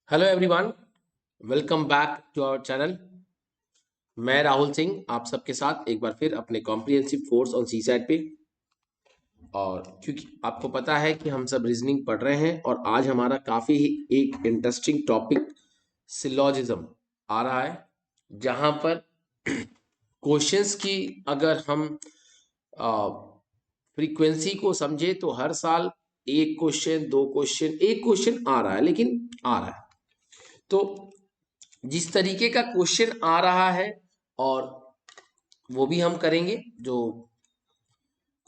Hello everyone, welcome back to our channel. मैं राहुल सिंह आप सबके साथ एक बार फिर अपने comprehensive course on C side पे। और क्योंकि आपको पता है कि हम सब रीजनिंग पढ़ रहे हैं और आज हमारा काफ़ी एक इंटरेस्टिंग टॉपिक सिलॉजिज्म आ रहा है, जहाँ पर क्वेश्चंस की अगर हम फ्रीक्वेंसी को समझे तो हर साल एक क्वेश्चन, दो क्वेश्चन, एक क्वेश्चन आ रहा है, लेकिन आ रहा है। तो जिस तरीके का क्वेश्चन आ रहा है और वो भी हम करेंगे, जो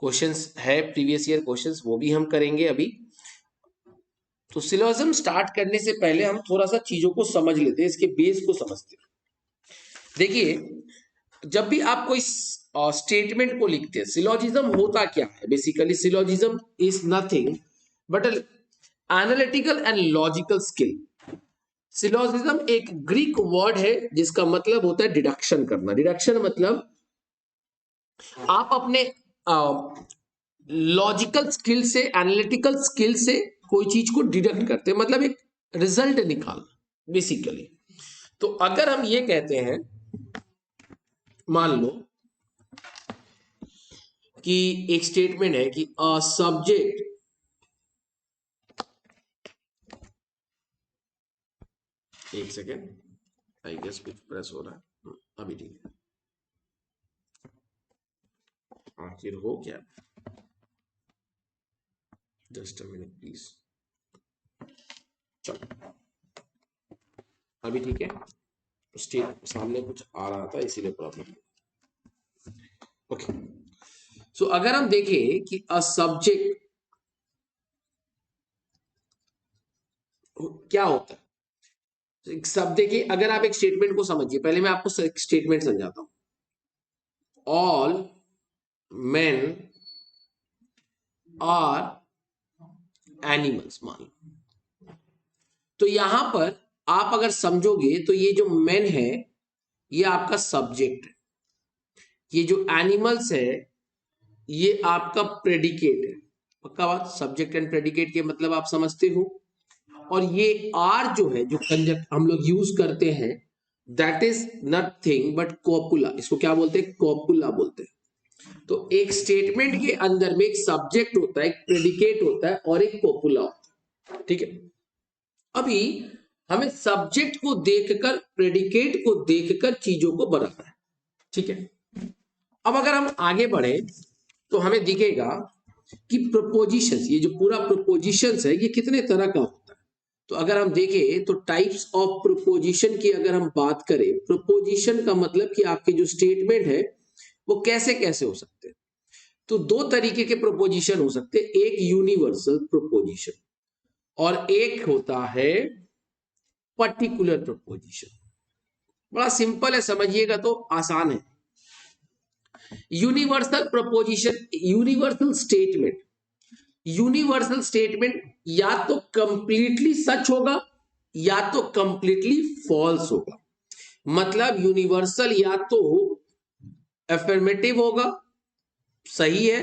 क्वेश्चंस है प्रीवियस ईयर क्वेश्चंस वो भी हम करेंगे अभी। तो सिलोजिज्म स्टार्ट करने से पहले हम थोड़ा सा चीजों को समझ लेते हैं, इसके बेस को समझते हैं। देखिए, जब भी आप कोई स्टेटमेंट को लिखते हैं, सिलोजिज्म होता क्या है? Basically syllogism is nothing but analytical and logical skill. Syllogism एक ग्रीक वर्ड है जिसका मतलब होता है डिडक्शन करना। डिडक्शन मतलब आप अपने लॉजिकल स्किल से, एनालिटिकल स्किल से कोई चीज को डिडक्ट करते हैं, मतलब एक रिजल्ट निकालना बेसिकली। तो अगर हम ये कहते हैं, मान लो कि एक स्टेटमेंट है कि अ सब्जेक्ट एक सेकेंड, आई गेस कुछ प्रेस हो रहा है। अभी ठीक है, आखिर हो क्या? Just a minute please. चलो अभी ठीक है। स्टेट सामने कुछ आ रहा था इसीलिए प्रॉब्लम। ओके, सो अगर हम देखें कि अ सब्जेक्ट क्या होता है। एक सब देखिए, अगर आप एक स्टेटमेंट को समझिए, पहले मैं आपको एक स्टेटमेंट समझाता हूं। ऑल मेन आर एनिमल्स, मान लो। तो यहां पर आप अगर समझोगे तो ये जो मेन है ये आपका सब्जेक्ट है, ये जो एनिमल्स है ये आपका प्रेडिकेट है। पक्का बात, सब्जेक्ट एंड प्रेडिकेट के मतलब आप समझते हो। और ये आर जो है, जो कंजक्ट हम लोग यूज करते हैं, दैट इज नथिंग बट कॉपुला। इसको क्या बोलते हैं? कॉपुला बोलते हैं। तो एक स्टेटमेंट के अंदर में एक सब्जेक्ट होता है, एक प्रेडिकेट होता है और एक कॉपुला होता है। ठीक है, अभी हमें सब्जेक्ट को देखकर, प्रेडिकेट को देखकर चीजों को बनाना है। ठीक है, अब अगर हम आगे बढ़े तो हमें दिखेगा कि प्रपोजिशंस, ये जो पूरा प्रपोजिशंस है ये कितने तरह का होता है। तो अगर हम देखें तो टाइप्स ऑफ प्रपोजिशन की अगर हम बात करें, प्रपोजिशन का मतलब कि आपके जो स्टेटमेंट है वो कैसे कैसे हो सकते हैं। तो दो तरीके के प्रपोजिशन हो सकते हैं, एक यूनिवर्सल प्रपोजिशन और एक होता है पर्टिकुलर प्रपोजिशन। बड़ा सिंपल है, समझिएगा तो आसान है। यूनिवर्सल प्रपोजिशन, यूनिवर्सल स्टेटमेंट या तो कंप्लीटली सच होगा या तो कंप्लीटली फॉल्स होगा। मतलब यूनिवर्सल या तो एफर्मेटिव होगा, सही है,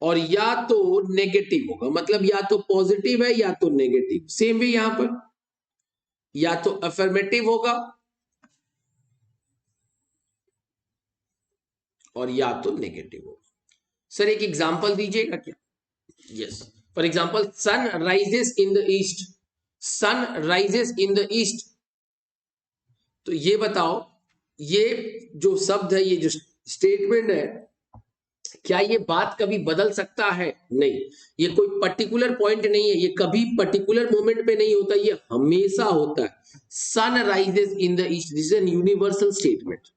और या तो नेगेटिव होगा, मतलब या तो पॉजिटिव है या तो नेगेटिव। सेम भी यहां पर या तो अफर्मेटिव होगा और या तो नेगेटिव होगा। सर एक एग्जांपल दीजिएगा क्या? Yes, for example sun rises in the east. Sun rises in the east, तो ये बताओ, ये जो शब्द है, ये जो स्टेटमेंट है, क्या ये बात कभी बदल सकता है? नहीं। ये कोई पर्टिकुलर पॉइंट नहीं है, ये कभी पर्टिकुलर मोमेंट पे नहीं होता, ये हमेशा होता है। Sun rises in the east, this is an universal statement.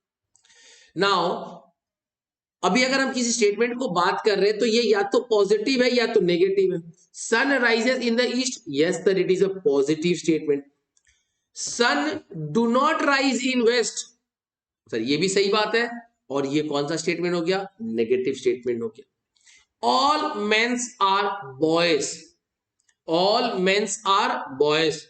Now अभी अगर हम किसी स्टेटमेंट को बात कर रहे हैं तो ये या तो पॉजिटिव है या तो नेगेटिव है। Sun rises in the east, yes sir, it is a positive statement. Sun do not rise in west, sir ये भी सही बात है, और ये कौन सा स्टेटमेंट हो गया? नेगेटिव स्टेटमेंट हो गया। All mens are boys, all mens are boys,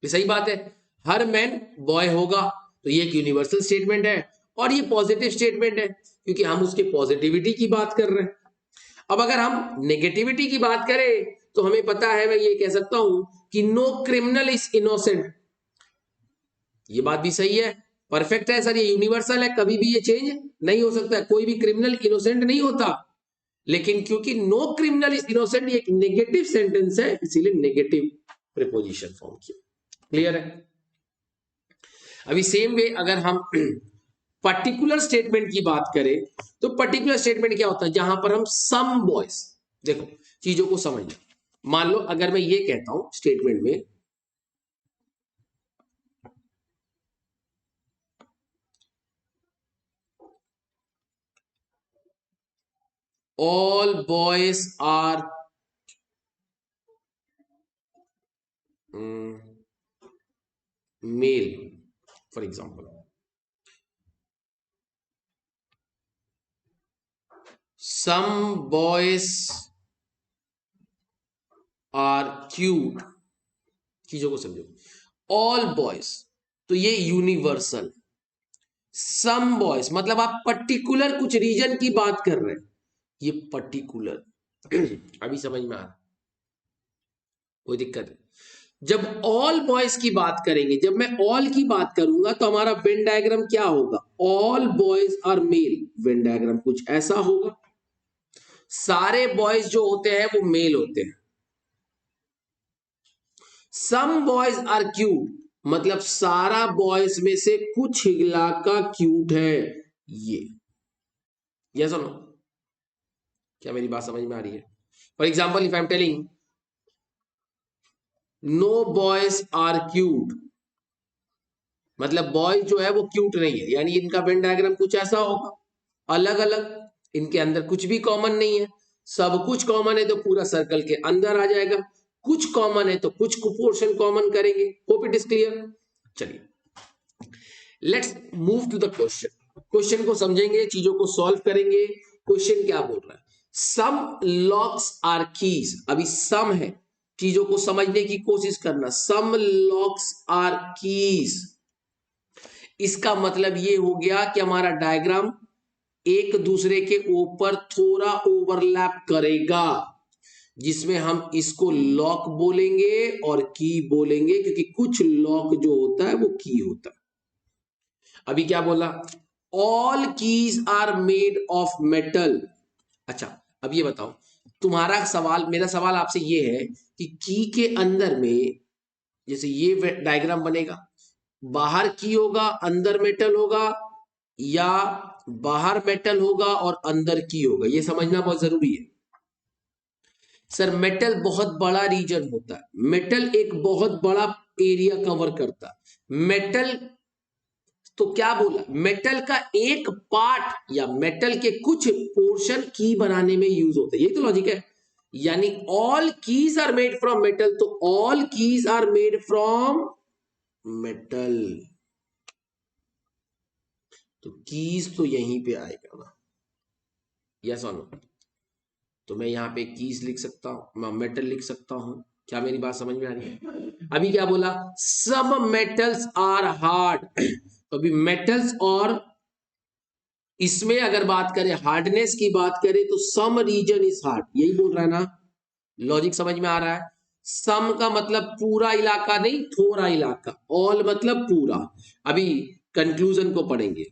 ये सही बात है, हर मैन बॉय होगा। तो ये एक यूनिवर्सल स्टेटमेंट है और ये पॉजिटिव स्टेटमेंट है क्योंकि हम उसके पॉजिटिविटी की बात कर रहे हैं। अब अगर हम नेगेटिविटी की बात करें तो हमें पता है, मैं ये कह सकता हूं कि नो क्रिमिनल इज इनोसेंट, ये बात भी सही है, परफेक्ट है सर, ये यूनिवर्सल है, कभी भी ये चेंज नहीं हो सकता है, कोई भी क्रिमिनल इनोसेंट नहीं होता। लेकिन क्योंकि नो क्रिमिनल इज इनोसेंट ये एक नेगेटिव सेंटेंस है, इसीलिए नेगेटिव प्रीपोजिशन फॉर्म किया। क्लियर है? अभी सेम वे अगर हम पर्टिकुलर स्टेटमेंट की बात करें तो पर्टिकुलर स्टेटमेंट क्या होता है, जहां पर हम सम बॉयज, देखो चीजों को समझना, मान लो अगर मैं ये कहता हूं स्टेटमेंट में all boys are male, for example, some boys are cute, चीजों को समझो, all boys तो ये यूनिवर्सल, सम बॉयज मतलब आप पर्टिकुलर कुछ रीजन की बात कर रहे हैं, ये पर्टिकुलर अभी समझ में आ रहा, कोई दिक्कत है? जब ऑल बॉयज की बात करेंगे, जब मैं ऑल की बात करूंगा तो हमारा वेन डायग्राम क्या होगा, all boys are male, Venn diagram कुछ ऐसा होगा, सारे बॉयज जो होते हैं वो मेल होते हैं। सम बॉयज आर क्यूट मतलब सारा बॉयज में से कुछ इलाका क्यूट है, ये सुनो, क्या मेरी बात समझ में आ रही है? For example if I am telling no boys are cute, मतलब बॉयज जो है वो क्यूट नहीं है, यानी इनका वेन डायग्राम कुछ ऐसा होगा, अलग अलग, इनके अंदर कुछ भी कॉमन नहीं है, सब कुछ कॉमन है तो पूरा सर्कल के अंदर आ जाएगा, कुछ कॉमन है तो कुछ पोर्शन कॉमन करेंगे। Hope it is clear. चलिए let's move to the question, question को समझेंगे, चीजों को सॉल्व करेंगे। क्वेश्चन क्या बोल रहा है, सम लॉक्स आर कीज, अभी सम है, चीजों को समझने की कोशिश करना, सम लॉक्स आर कीज, इसका मतलब ये हो गया कि हमारा डायग्राम एक दूसरे के ऊपर थोड़ा ओवरलैप करेगा, जिसमें हम इसको लॉक बोलेंगे और की बोलेंगे, क्योंकि कुछ लॉक जो होता है वो की होता है। अभी क्या बोला, all keys are made of metal. अच्छा अब ये बताओ, तुम्हारा सवाल, मेरा सवाल आपसे ये है कि की के अंदर में जैसे ये डायग्राम बनेगा, बाहर की होगा अंदर मेटल होगा, या बाहर मेटल होगा और अंदर की होगा, ये समझना बहुत जरूरी है। सर मेटल बहुत बड़ा रीजन होता है, मेटल एक बहुत बड़ा एरिया कवर करता है, मेटल तो क्या बोला, मेटल का एक पार्ट या मेटल के कुछ पोर्शन की बनाने में यूज होता है, यही तो लॉजिक है। यानी all keys are made from metal, तो all keys are made from metal, तो कीज तो यहीं पे आएगा ना, यस और नो? तो मैं यहाँ पे कीज लिख सकता हूं, मेटल लिख सकता हूं, क्या मेरी बात समझ में आ रही है? अभी क्या बोला, सब मेटल्स आर हार्ड, तो अभी मेटल्स और इसमें अगर बात करें हार्डनेस की बात करें तो सम रीजन इज हार्ड, यही बोल रहा है ना, लॉजिक समझ में आ रहा है? सम का मतलब पूरा इलाका नहीं, थोड़ा इलाका, ऑल मतलब पूरा। अभी कंक्लूजन को पढ़ेंगे,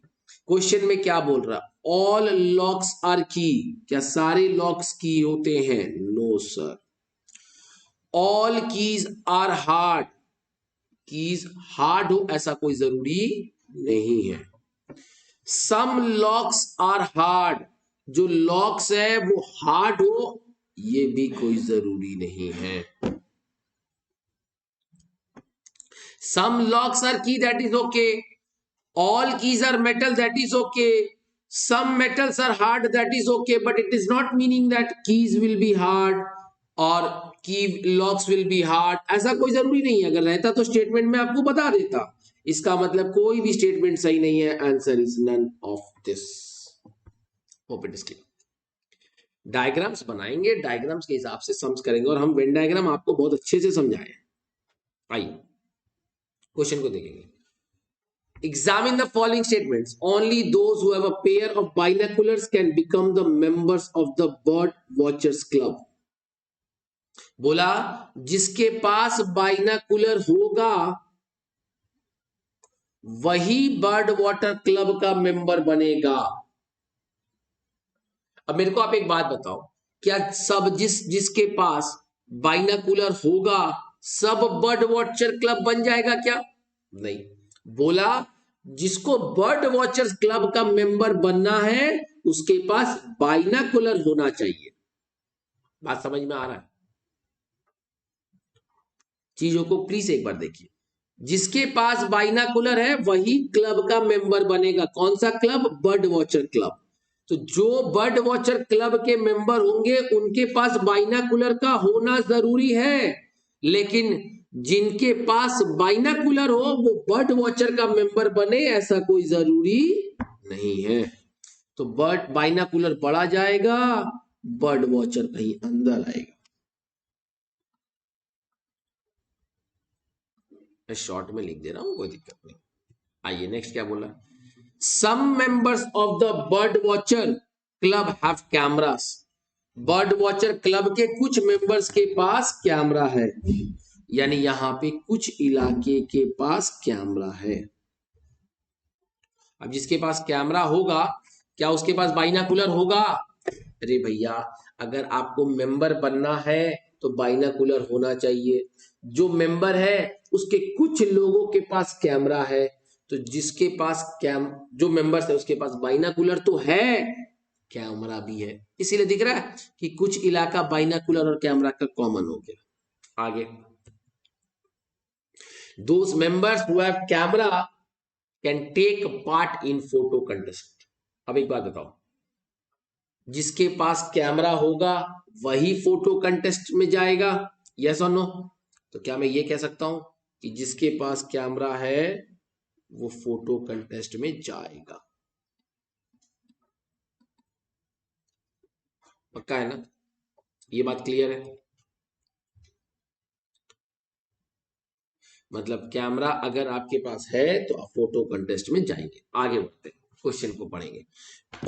क्वेश्चन में क्या बोल रहा, ऑल लॉक्स आर की, क्या सारे लॉक्स की होते हैं? No sir. All keys are hard, keys hard हो ऐसा कोई जरूरी नहीं है। सम लॉक्स आर हार्ड, जो लॉक्स है वो हार्ड हो ये भी कोई जरूरी नहीं है। सम लॉक्स आर की, that is okay, all keys are metal, that is okay, some metals are hard, that is okay, but it is not meaning that keys will be hard or key locks will be hard, ऐसा कोई जरूरी नहीं है, अगर रहता तो statement में आपको बता देता, इसका मतलब कोई भी स्टेटमेंट सही नहीं है, answer is none of this. Hope it is clear. Diagrams बनाएंगे, डायग्राम्स के हिसाब से सम्स करेंगे, और हम वेन डायग्राम आपको बहुत अच्छे से समझाए। आइए क्वेश्चन को देखेंगे। Examine the following statements. Only those who have a pair of binoculars can become the members of the bird watchers club. बोला जिसके पास बाइनाकुलर होगा वही बर्ड वाटर क्लब का मेंबर बनेगा। अब मेरे को आप एक बात बताओ, क्या सब जिसके पास बाइनाकुलर होगा सब बर्ड वॉचर क्लब बन जाएगा क्या? नहीं। बोला जिसको बर्ड वॉचर क्लब का मेंबर बनना है उसके पास बाइनाकुलर होना चाहिए। बात समझ में आ रहा है? चीजों को प्लीज एक बार देखिए। जिसके पास बाइनाकुलर है वही क्लब का मेंबर बनेगा। कौन सा क्लब? Bird watcher club. तो जो बर्ड वॉचर क्लब के मेंबर होंगे उनके पास बाइनाकुलर का होना जरूरी है, लेकिन जिनके पास बाइनाकुलर हो वो बर्ड वॉचर का मेंबर बने ऐसा कोई जरूरी नहीं है। तो बर्ड बाइनाकुलर बढ़ा जाएगा, बर्ड वॉचर कहीं अंदर आएगा। मैं शॉर्ट में लिख दे रहा हूं, कोई दिक्कत नहीं। आइए नेक्स्ट क्या बोला। Some members of the bird watcher club have cameras. Bird watcher club के कुछ मेंबर्स के पास कैमरा है, यानी यहां पे कुछ इलाके के पास कैमरा है। अब जिसके पास कैमरा होगा क्या उसके पास बाइनाकुलर होगा? अरे भैया, अगर आपको मेंबर बनना है तो बाइनाकुलर होना चाहिए। जो मेंबर है उसके कुछ लोगों के पास कैमरा है, तो जिसके पास जो मेंबर्स है उसके पास बाइनाकुलर तो है, कैमरा भी है। इसीलिए दिख रहा है कि कुछ इलाका बाइनाकुलर और कैमरा का कॉमन हो गया। आगे, those members who have camera can take part in photo contest. अब एक बात बताओ, जिसके पास कैमरा होगा वही फोटो कंटेस्ट में जाएगा, यस और नो? तो क्या मैं ये कह सकता हूं कि जिसके पास कैमरा है वो फोटो कंटेस्ट में जाएगा? पक्का है ना? ये बात क्लियर है? मतलब कैमरा अगर आपके पास है तो आप फोटो कंटेस्ट में जाएंगे। आगे बढ़ते हैं, क्वेश्चन को पढ़ेंगे।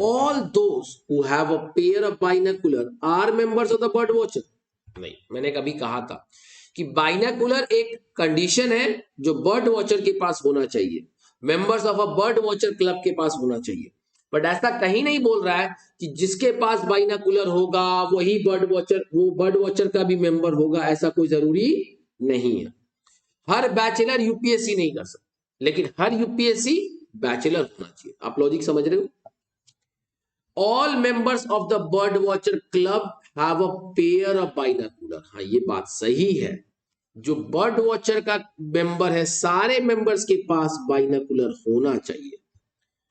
All those who have a pair of binocular are members of the bird watcher। नहीं, मैंने कभी कहा था कि बाइनाकुलर एक कंडीशन है जो बर्ड वॉचर के पास होना चाहिए, members of a bird watcher club के पास होना चाहिए। बट ऐसा कहीं नहीं बोल रहा है कि जिसके पास बाइनाकुलर होगा वही बर्ड वॉचर, वो बर्ड वॉचर का भी मेंबर होगा, ऐसा कोई जरूरी नहीं है। हर बैचलर यूपीएससी नहीं कर सकता, लेकिन हर यूपीएससी बैचलर होना चाहिए। आप लॉजिक समझ रहे हो? All members of the bird watcher club have a pair of binocular. हाँ, ये बात सही है। जो बर्ड वॉचर का मेंबर है सारे मेंबर्स के पास बाइनाकुलर होना चाहिए,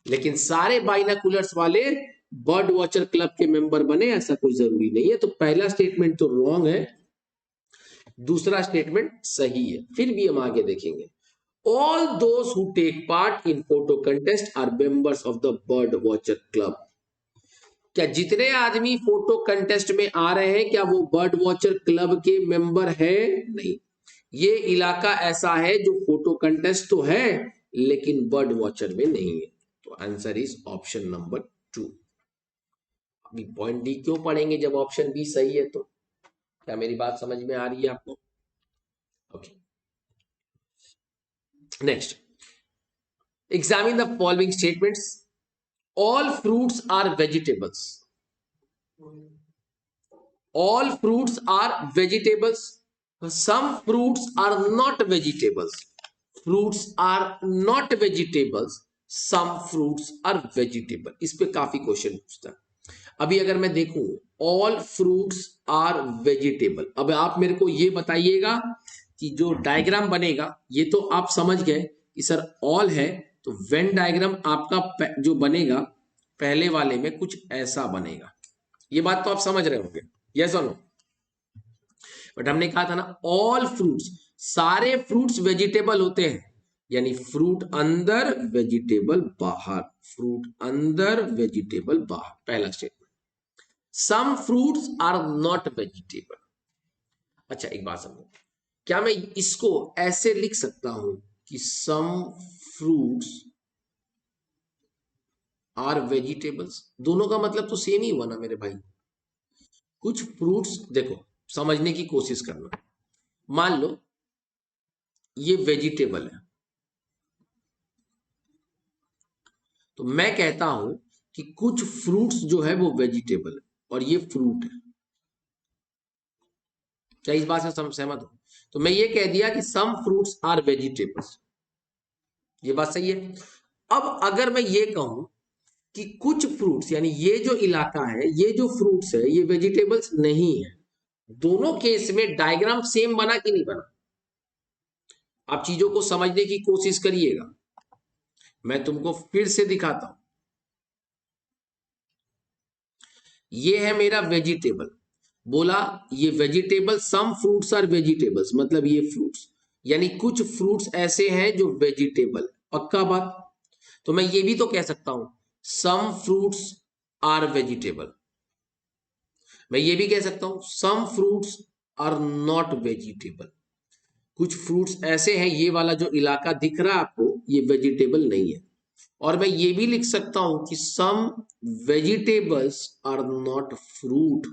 लेकिन सारे बाइनाकुलर्स वाले बर्ड वॉचर क्लब के मेंबर बने ऐसा कोई जरूरी नहीं है। तो पहला स्टेटमेंट तो रॉन्ग है, दूसरा स्टेटमेंट सही है। फिर भी हम आगे देखेंगे। All those who take part in photo contest are members of the bird watcher club. क्या जितने आदमी फोटो कंटेस्ट में आ रहे हैं क्या वो बर्ड वॉचर क्लब के मेंबर है? नहीं। ये इलाका ऐसा है जो फोटो कंटेस्ट तो है लेकिन बर्ड वॉचर में नहीं है। तो आंसर इज ऑप्शन नंबर 2। अभी पॉइंट डी क्यों पढ़ेंगे जब ऑप्शन बी सही है? तो क्या मेरी बात समझ में आ रही है आपको? Okay, next, examine the following statements. All fruits are vegetables. All fruits are vegetables. Some fruits are not vegetables. Fruits are not vegetables. Some fruits are vegetable. इस पे काफी क्वेश्चन पूछता है। अभी अगर मैं देखूं all fruits are vegetable, अब आप मेरे को ये बताइएगा कि जो डायग्राम बनेगा ये तो आप समझ गए कि सर all है, तो वेन डायग्राम आपका जो बनेगा पहले वाले में कुछ ऐसा बनेगा। ये बात तो आप समझ रहे होंगे, यस और नो? बट हमने कहा था ना ऑल फ्रूट्स, सारे फ्रूट्स वेजिटेबल होते हैं, यानी फ्रूट अंदर वेजिटेबल बाहर, फ्रूट अंदर वेजिटेबल बाहर, पहला statement. Some fruits are not vegetable. अच्छा एक बात समझो, क्या मैं इसको ऐसे लिख सकता हूं कि सम फ्रूट्स आर वेजिटेबल्स? दोनों का मतलब तो सेम ही हुआ ना मेरे भाई। कुछ फ्रूट्स देखो, समझने की कोशिश करना। मान लो ये वेजिटेबल है, तो मैं कहता हूं कि कुछ फ्रूट्स जो है वो वेजिटेबल है और ये फ्रूट है। क्या इस बात से सहमत हो? तो मैं ये कह दिया कि सम फ्रूट्स आर वेजिटेबल्स, ये बात सही है। अब अगर मैं ये कहूं कि कुछ फ्रूट्स, यानी ये जो इलाका है, ये जो फ्रूट्स है, ये वेजिटेबल्स नहीं है, दोनों केस में डायग्राम सेम बना कि नहीं बना? आप चीजों को समझने की कोशिश करिएगा, मैं तुमको फिर से दिखाता हूं। ये है मेरा वेजिटेबल, बोला ये vegetable, some fruits are vegetables, मतलब ये फ्रूट्स, यानी कुछ फ्रूट्स ऐसे हैं जो वेजिटेबल, पक्का बात? तो मैं ये भी तो कह सकता हूं सम फ्रूट्स आर वेजिटेबल, मैं ये भी कह सकता हूं some fruits are not vegetable, कुछ फ्रूट्स ऐसे हैं, ये वाला जो इलाका दिख रहा है आपको, ये वेजिटेबल नहीं है। और मैं ये भी लिख सकता हूं कि some vegetables are not fruit,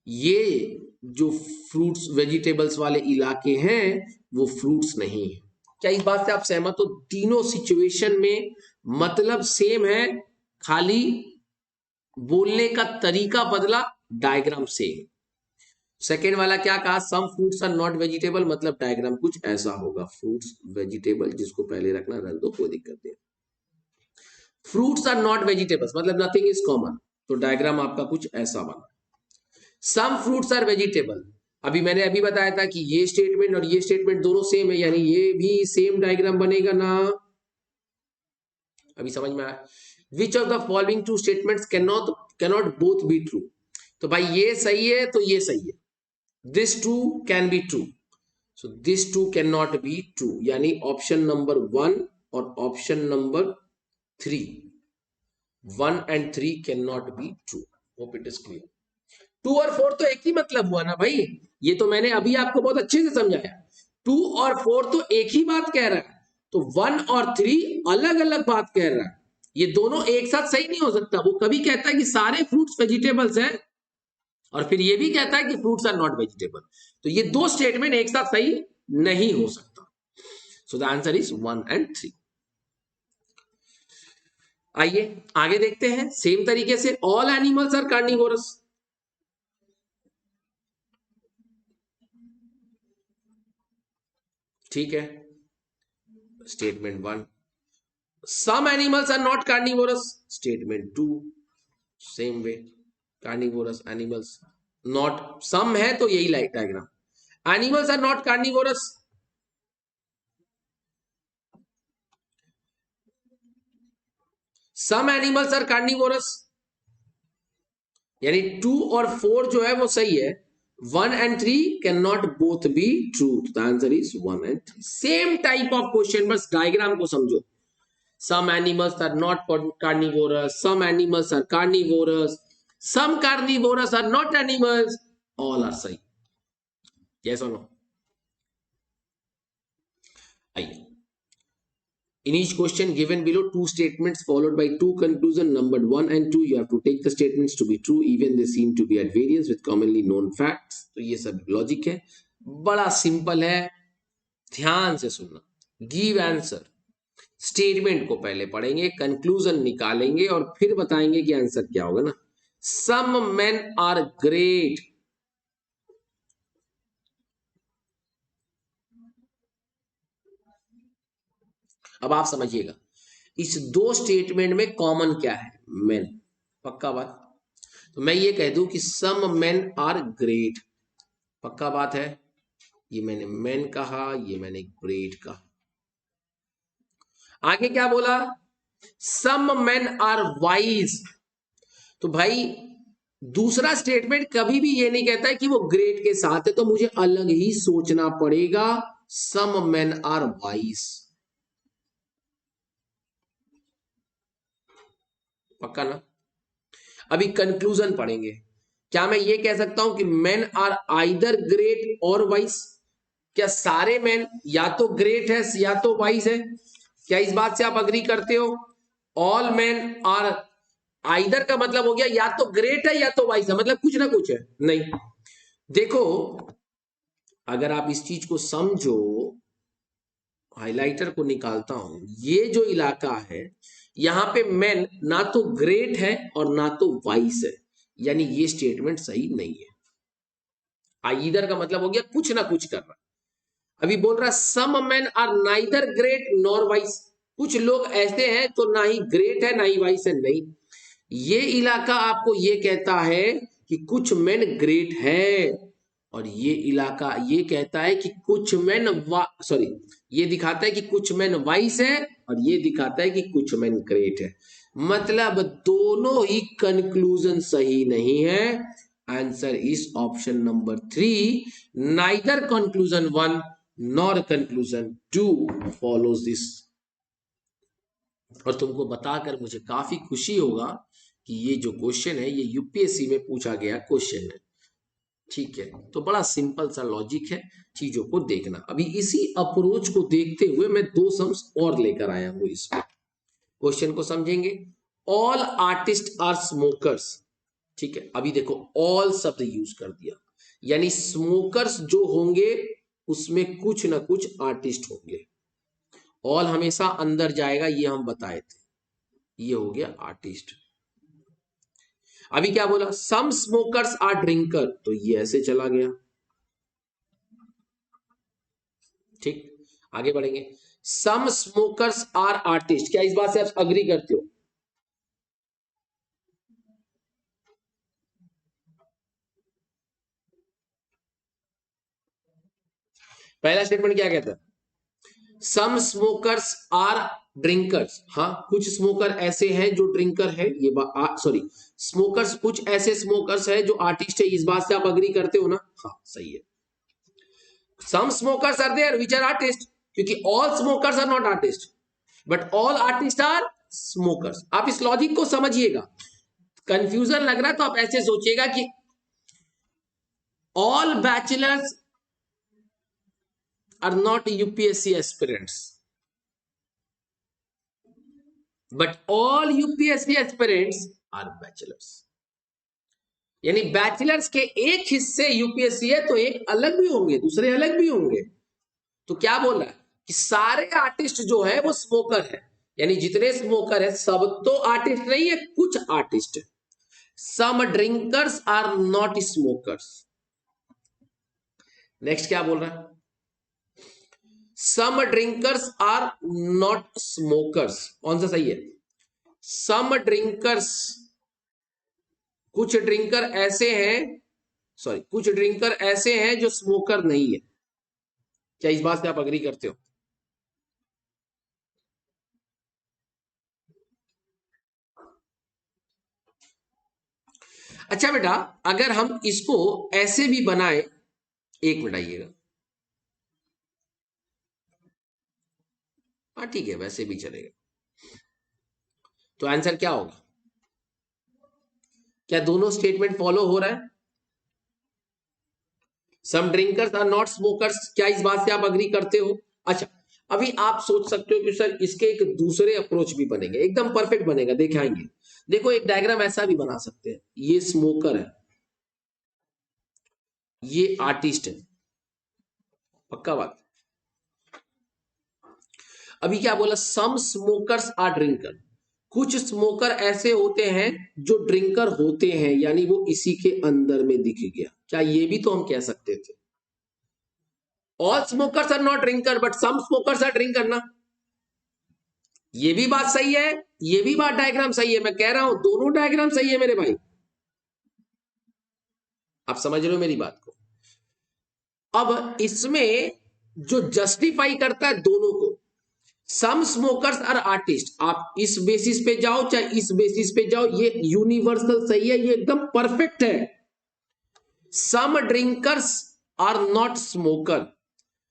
ये जो फ्रूट्स वेजिटेबल्स वाले इलाके हैं वो फ्रूट्स नहीं है। क्या इस बात से आप सहमत हो? तीनों सिचुएशन में मतलब सेम है, खाली बोलने का तरीका बदला, डायग्राम सेम। सेकेंड वाला क्या कहा? Some fruits are not vegetable, मतलब डायग्राम कुछ ऐसा होगा, फ्रूट्स वेजिटेबल, जिसको पहले रखना रख दो, कोई दिक्कत नहीं। फ्रूट्स आर नॉट वेजिटेबल्स मतलब नथिंग इज कॉमन, तो डायग्राम आपका कुछ ऐसा बना। सम फ्रूट्स आर वेजिटेबल, अभी मैंने अभी बताया था कि ये स्टेटमेंट और ये स्टेटमेंट दोनों सेम है, यानी ये भी सेम डायग्राम बनेगा ना? अभी समझ में आया? Which of the following two statements cannot both be true, तो भाई ये सही है तो ये सही है, this two can be true, so this two can not be true, यानी ऑप्शन नंबर 1 और option number 3, 1 and 3 can not be true. Hope it is clear. 2 और 4 तो एक ही मतलब हुआ ना भाई, ये तो मैंने अभी आपको बहुत अच्छे से समझाया। 2 और 4 तो एक ही बात कह रहा है, तो 1 और 3 अलग अलग बात कह रहा है, ये दोनों एक साथ सही नहीं हो सकता। वो कभी कहता है कि सारे फ्रूट्स वेजिटेबल्स हैं और फिर ये भी कहता है कि फ्रूट्स आर नॉट वेजिटेबल, तो ये दो स्टेटमेंट एक साथ सही नहीं हो सकता। So the answer is 1 and 3। आइए आगे देखते हैं, सेम तरीके से ऑल एनिमल्स आर कार्निवोरस, ठीक है। Statement 1, some animals are not carnivorous, statement 2 same way, carnivorous animals not, some है तो यही like diagram, animals are not carnivorous, some animals are carnivorous, यानी 2 और 4 जो है वो सही है, 1 and 3 can not both be true, the answer is 1 and 3। Same type of question, बस डायग्राम को समझो। Some animals are not carnivorous, some animals are carnivorous, some carnivorous are not animals, all are sahi, yes or no? आइए, in each question given below, two statements followed by two conclusions numbered 1 and 2, you have to take the statements to be true even they seem to be at variance with commonly known facts। तो ये सब logic है, बड़ा simple है, ध्यान से सुनना। Give answer, statement को पहले पढ़ेंगे, कंक्लूजन निकालेंगे और फिर बताएंगे कि आंसर क्या होगा ना। सम मेन आर ग्रेट, अब आप समझिएगा इस दो स्टेटमेंट में कॉमन क्या है? मेन, पक्का बात। तो मैं ये कह दूं कि सम मेन आर ग्रेट, पक्का बात है, ये मैंने मेन कहा, ये मैंने ग्रेट कहा। आगे क्या बोला? सम मेन आर वाइज, तो भाई दूसरा स्टेटमेंट कभी भी ये नहीं कहता है कि वो ग्रेट के साथ है, तो मुझे अलग ही सोचना पड़ेगा। सम मेन आर वाइज, पक्का ना? अभी कंक्लूजन पढ़ेंगे। क्या मैं ये कह सकता हूं कि मेन आर आइदर ग्रेट और वाइज? क्या सारे मेन या तो ग्रेट है या तो वाइज है? क्या इस बात से आप अग्री करते हो? ऑल मेन आर आइदर का मतलब हो गया या तो ग्रेट है या तो वाइज है, मतलब कुछ ना कुछ है, नहीं। देखो अगर आप इस चीज को समझो, हाइलाइटर को निकालता हूं, ये जो इलाका है यहां पे मैन ना तो ग्रेट है और ना तो वाइस है, यानी ये स्टेटमेंट सही नहीं है। इधर का मतलब हो गया कुछ ना कुछ कर रहा। अभी बोल रहा some men are neither great nor wise, कुछ लोग ऐसे हैं तो ना ही ग्रेट है ना ही वाइस है। नहीं, ये इलाका आपको ये कहता है कि कुछ मेन ग्रेट है, और ये इलाका ये कहता है कि कुछ मेन सॉरी, ये दिखाता है कि कुछ मेन वाइस है और ये दिखाता है कि कुछ मेन ग्रेट है। मतलब दोनों ही कंक्लूजन सही नहीं है। Answer is option number 3, neither conclusion 1 nor conclusion 2 follows this. और तुमको बताकर मुझे काफी खुशी होगा कि ये जो क्वेश्चन है ये यूपीएससी में पूछा गया क्वेश्चन है। ठीक है, तो बड़ा सिंपल सा लॉजिक है, चीजों को देखना। अभी इसी अप्रोच को देखते हुए मैं 2 सम्स और लेकर आया हूं इसमें। क्वेश्चन को समझेंगे। All artist are smokers. ठीक है, अभी देखो ऑल शब्द यूज कर दिया, यानी स्मोकर्स जो होंगे उसमें कुछ ना कुछ आर्टिस्ट होंगे। ऑल हमेशा अंदर जाएगा, ये हम बताए थे, ये हो गया आर्टिस्ट। अभी क्या बोला, सम स्मोकर्स आर ड्रिंकर, तो ये ऐसे चला गया। ठीक, आगे बढ़ेंगे। सम स्मोकर्स आर आर्टिस्ट, क्या इस बात से आप अग्री करते हो? पहला स्टेटमेंट क्या कहता है? Some smokers are drinkers. हाँ, कुछ स्मोकर ऐसे हैं जो ड्रिंकर है, ये बात सॉरी, स्मोकर्स कुछ ऐसे स्मोकर्स है जो आर्टिस्ट है, इस बात से आप अग्री करते हो ना? हाँ सही है। Some smokers are there which are artist, क्योंकि all smokers are not artist but all artist are smokers. आप इस लॉजिक को समझिएगा, कंफ्यूजन लग रहा है तो आप ऐसे सोचिएगा कि all bachelors are not UPSC aspirants but all UPSC aspirants are bachelors. यानी बैचलर्स के एक हिस्से यूपीएससी है तो एक अलग भी होंगे, दूसरे अलग भी होंगे। तो क्या बोल रहा है कि सारे आर्टिस्ट जो है वो स्मोकर है, यानी जितने स्मोकर है सब तो आर्टिस्ट नहीं है, कुछ आर्टिस्ट है। Some drinkers are not smokers. Next क्या बोल रहा है, some drinkers are not smokers. कौन सा सही है? सम ड्रिंकर्स, कुछ ड्रिंकर ऐसे हैं, सॉरी कुछ ड्रिंकर ऐसे हैं जो स्मोकर नहीं है। क्या इस बात से आप अग्री करते हो? अच्छा बेटा, अगर हम इसको ऐसे भी बनाए, एक मिनट आइएगा, हाँ ठीक है वैसे भी चलेगा, तो आंसर क्या होगा? क्या दोनों स्टेटमेंट फॉलो हो रहा है? Some drinkers are not smokers, क्या इस बात से आप अग्री करते हो? अच्छा, अभी आप सोच सकते हो कि सर इसके एक दूसरे अप्रोच भी बनेंगे, एकदम परफेक्ट बनेगा, दिखाएंगे। देखो एक डायग्राम ऐसा भी बना सकते हैं, ये स्मोकर है, ये आर्टिस्ट है, पक्का बात। अभी क्या बोला, सम स्मोकर्स आर ड्रिंकर, कुछ स्मोकर ऐसे होते हैं जो ड्रिंकर होते हैं, यानी वो इसी के अंदर में दिख गया। क्या ये भी तो हम कह सकते थे, all smokers are not drinker but some smokers are drinker ना? ये भी बात सही है, ये भी बात डायग्राम सही है, मैं कह रहा हूं दोनों डायग्राम सही है मेरे भाई। आप समझ रहे हो मेरी बात को? अब इसमें जो जस्टिफाई करता है दोनों को, सम स्मोकर्स आर आर्टिस्ट, आप इस बेसिस पे जाओ चाहे इस बेसिस पे जाओ, ये यूनिवर्सल सही है, ये एकदम परफेक्ट है। Some drinkers are not smoker,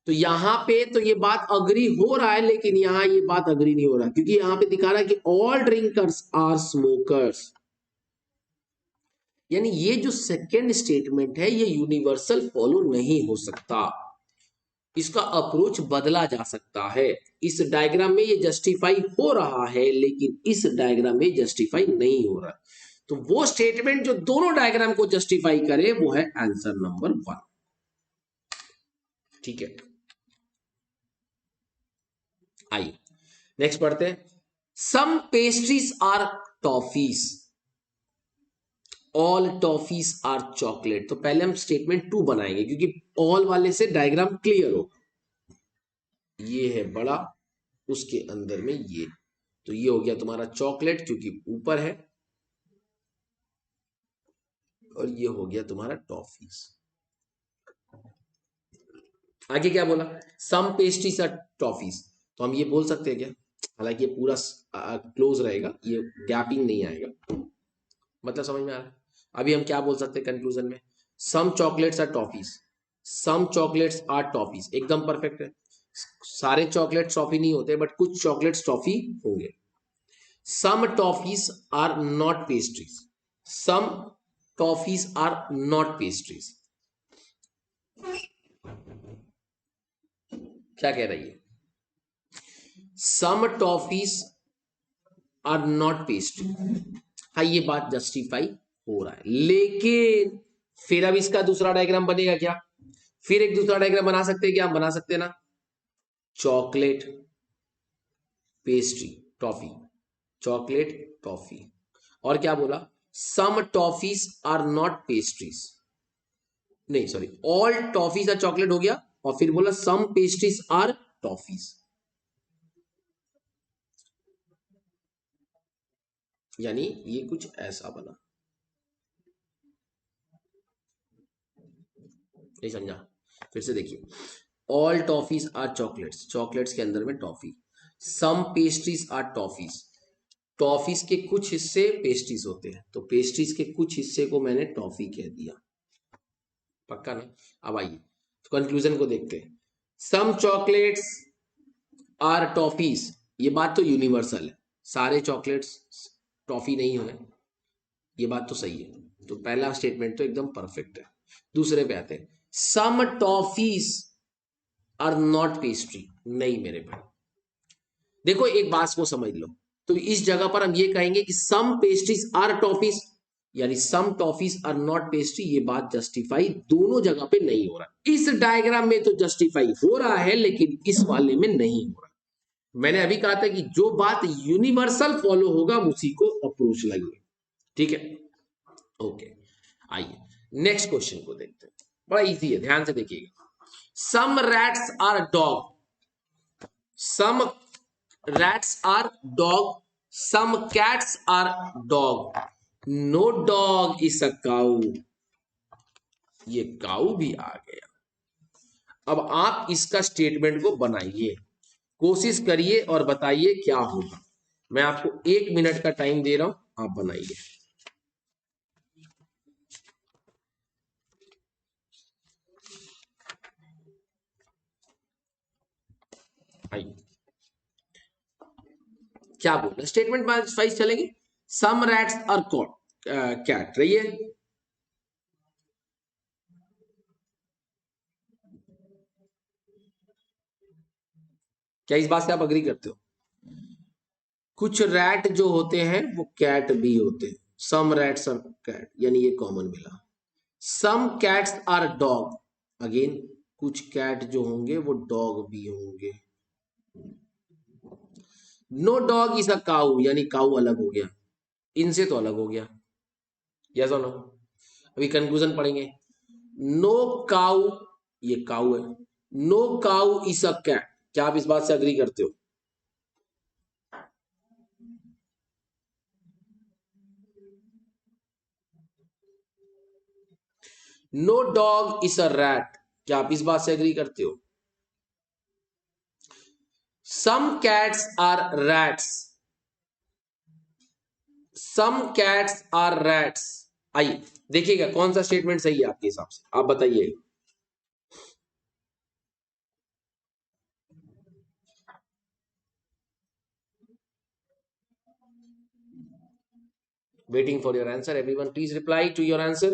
तो यहां पे तो ये बात अग्री हो रहा है, लेकिन यहां ये बात अग्री नहीं हो रहा, क्योंकि यहां पे दिखा रहा है कि ऑल ड्रिंकर्स आर स्मोकर्स। यानी ये जो सेकेंड स्टेटमेंट है ये यूनिवर्सल फॉलो नहीं हो सकता, इसका अप्रोच बदला जा सकता है। इस डायग्राम में ये जस्टिफाई हो रहा है लेकिन इस डायग्राम में जस्टिफाई नहीं हो रहा। तो वो स्टेटमेंट जो दोनों डायग्राम को जस्टिफाई करे वो है आंसर नंबर 1। ठीक है, आइए नेक्स्ट पढ़ते हैं। Some pastries are toffees, all toffees are chocolate. तो पहले हम स्टेटमेंट 2 बनाएंगे क्योंकि ऑल वाले से डायग्राम क्लियर हो। ये है बड़ा, उसके अंदर में ये, तो ये हो गया तुम्हारा चॉकलेट क्योंकि ऊपर है, और ये हो गया तुम्हारा टॉफीज। आगे क्या बोला, सम पेस्ट्रीज आर टॉफीज, तो हम ये बोल सकते हैं क्या, हालांकि ये पूरा क्लोज रहेगा, ये गैपिंग नहीं आएगा, मतलब समझ में आ रहा है। अभी हम क्या बोल सकते हैं कंक्लूजन में, some chocolates are toffees, some chocolates are toffees, एकदम परफेक्ट है। सारे चॉकलेट टॉफी नहीं होते बट कुछ चॉकलेट्स टॉफी होंगे। Some toffees are not pastries, some toffees are not pastries, क्या कह रही है, some toffees are not pastry. हाँ ये बात जस्टिफाई हो रहा है, लेकिन फिर अब इसका दूसरा डायग्राम बनेगा क्या, फिर एक दूसरा डायग्राम बना सकते हैं क्या, हम बना सकते हैं ना, chocolate pastry toffee, chocolate toffee, और क्या बोला, some toffees are not pastries, नहीं sorry, all toffees are chocolate हो गया, और फिर बोला सम पेस्ट्रीज आर टॉफीज, यानी ये कुछ ऐसा बना, नहीं समझा, फिर से देखिए, all toffees are chocolates, chocolates के अंदर में toffee, some pastries are toffees, toffees के कुछ हिस्से पेस्ट्रीज होते हैं, तो पेस्ट्रीज के कुछ हिस्से को मैंने टॉफी कह दिया, पक्का ना। अब आइए तो कंक्लूजन को देखते हैं, सम चॉकलेट्स आर टॉफीज, ये बात तो यूनिवर्सल है, सारे चॉकलेट्स टॉफी नहीं हुए, ये बात तो सही है, तो पहला स्टेटमेंट तो एकदम परफेक्ट है। दूसरे पे आते हैं, सम टॉफीज आर नॉट पेस्ट्री, नहीं मेरे भाई, देखो एक बात को समझ लो, तो इस जगह पर हम ये कहेंगे कि सम पेस्ट्रीज आर टॉफीज, यानी सम टॉफीज आर नॉट पेस्ट्री, ये बात जस्टिफाई दोनों जगह पे नहीं हो रहा, इस डायग्राम में तो जस्टिफाई हो रहा है लेकिन इस वाले में नहीं हो रहा। मैंने अभी कहा था कि जो बात यूनिवर्सल फॉलो होगा उसी को अप्रोच लगेगा, ठीक है, ओके। आइए नेक्स्ट क्वेश्चन को देखते हैं, बड़ा इजी है, ध्यान से देखिएगा। Some rats are dog, some rats are dog, some cats are dog, no dog is a cow, ये काऊ भी आ गया। अब आप इसका स्टेटमेंट को बनाइए, कोशिश करिए और बताइए क्या होगा। मैं आपको 1 मिनट का टाइम दे रहा हूं, आप बनाइए। आइए क्या बोल रहे, स्टेटमेंट वाइज चलेंगे। सम रैट्स आर कैट, रही है, क्या इस बात से आप अग्री करते हो, कुछ रैट जो होते हैं वो कैट भी होते हैं, सम रैट्स आर कैट, यानी ये कॉमन मिला। Some cats are dog, again कुछ कैट जो होंगे वो डॉग भी होंगे। No dog is a cow, यानी काऊ अलग हो गया, इनसे तो अलग हो गया, यस और नो। अभी कंक्लूजन पढ़ेंगे, नो काऊ, ये काऊ है, no cow is a cat, क्या आप इस बात से अग्री करते हो, no dog is a rat, क्या आप इस बात से अग्री करते हो, some cats are rats, some cats are rats. आइए देखिएगा कौन सा स्टेटमेंट सही है आपके हिसाब से, आप बताइए। Waiting for your answer, everyone please reply to your answer।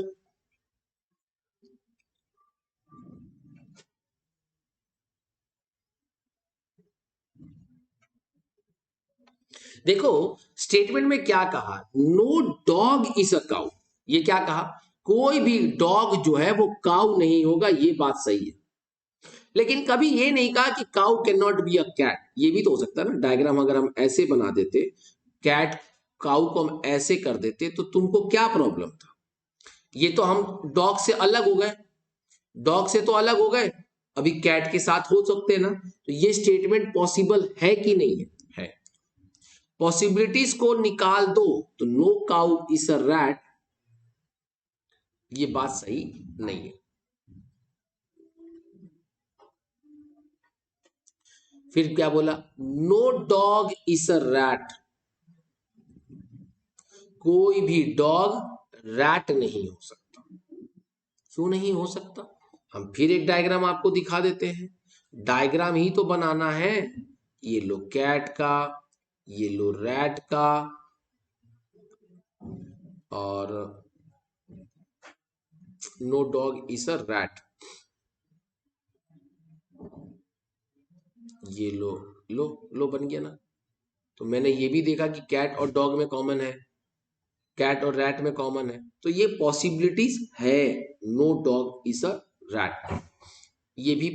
देखो स्टेटमेंट में क्या कहा, no dog is a cow, ये क्या कहा, कोई भी डॉग जो है वो काउ नहीं होगा, ये बात सही है। लेकिन कभी ये नहीं कहा कि cow can not be a cat, ये भी तो हो सकता है ना, डायग्राम अगर हम ऐसे बना देते, कैट काउ को हम ऐसे कर देते, तो तुमको क्या प्रॉब्लम था? ये तो हम डॉग से अलग हो गए, डॉग से तो अलग हो गए, अभी कैट के साथ हो सकते हैं ना, तो ये स्टेटमेंट पॉसिबल है कि नहीं है? है। पॉसिबिलिटीज को निकाल दो, तो no cow is a rat, ये बात सही नहीं है। फिर क्या बोला, no dog is a rat, कोई भी डॉग रैट नहीं हो सकता। क्यों नहीं हो सकता? हम फिर एक डायग्राम आपको दिखा देते हैं, डायग्राम ही तो बनाना है। ये लो कैट का, ये लो रैट का, और no dog is a rat, ये लो, लो बन गया ना। तो मैंने ये भी देखा कि कैट और डॉग में कॉमन है, कैट और रैट में कॉमन है, तो ये पॉसिबिलिटीज है, no dog is a rat, ये भी।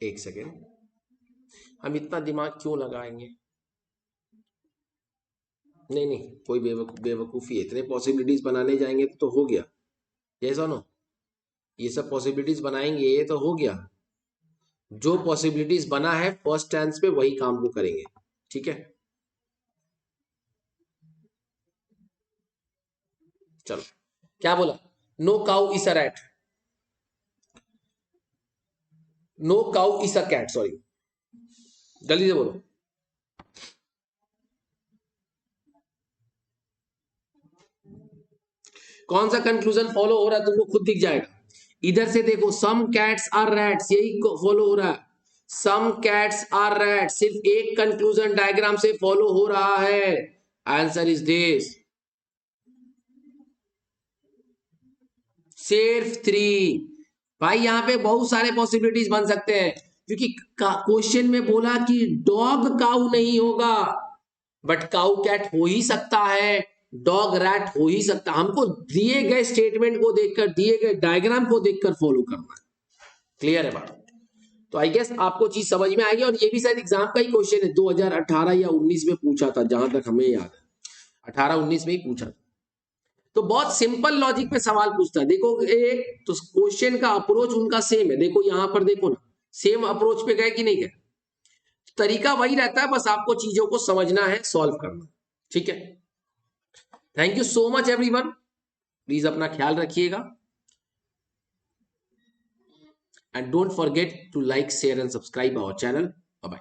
एक सेकेंड, हम इतना दिमाग क्यों लगाएंगे? नहीं नहीं, कोई बेवकूफ़ी है, इतने पॉसिबिलिटीज बनाने जाएंगे तो हो गया, ये सुनो, ये सब पॉसिबिलिटीज बनाएंगे तो हो गया, जो पॉसिबिलिटीज बना है फर्स्ट टेंस पे वही काम को करेंगे, ठीक है? चलो, क्या बोला, no cow is a rat, no cow is a cat, sorry, जल्दी से बोलो। कौन सा कंक्लूजन फॉलो हो रहा है तुमको खुद दिख जाएगा, इधर से देखो, सम कैट्स आर रैट्स, यही फॉलो हो रहा है, सम कैट्स आर रैट्स, सिर्फ एक कंक्लूजन डायग्राम से फॉलो हो रहा है, आंसर इज दिस, सिर्फ 3। भाई यहाँ पे बहुत सारे पॉसिबिलिटीज बन सकते हैं, क्योंकि क्वेश्चन में बोला कि डॉग काउ नहीं होगा, बट काउ कैट हो ही सकता है, डॉग रैट हो ही सकता है, हमको दिए गए स्टेटमेंट को देखकर, दिए गए डायग्राम को देखकर फॉलो करना है। क्लियर है बात? तो आई गेस आपको चीज समझ में आएगी, और ये भी शायद एग्जाम का ही क्वेश्चन है, 2018 या 19 में पूछा था, जहां तक हमें याद है, 18-19 में ही पूछा था। तो बहुत सिंपल लॉजिक पे सवाल पूछता है, देखो एक तो क्वेश्चन का अप्रोच उनका सेम है, देखो यहां पर देखो ना, सेम अप्रोच पे गए कि नहीं गए, तरीका वही रहता है, बस आपको चीजों को समझना है, सॉल्व करना, ठीक है? Thank you so much everyone, please अपना ख्याल रखिएगा, and don't forget to like share and subscribe our channel. Bye bye.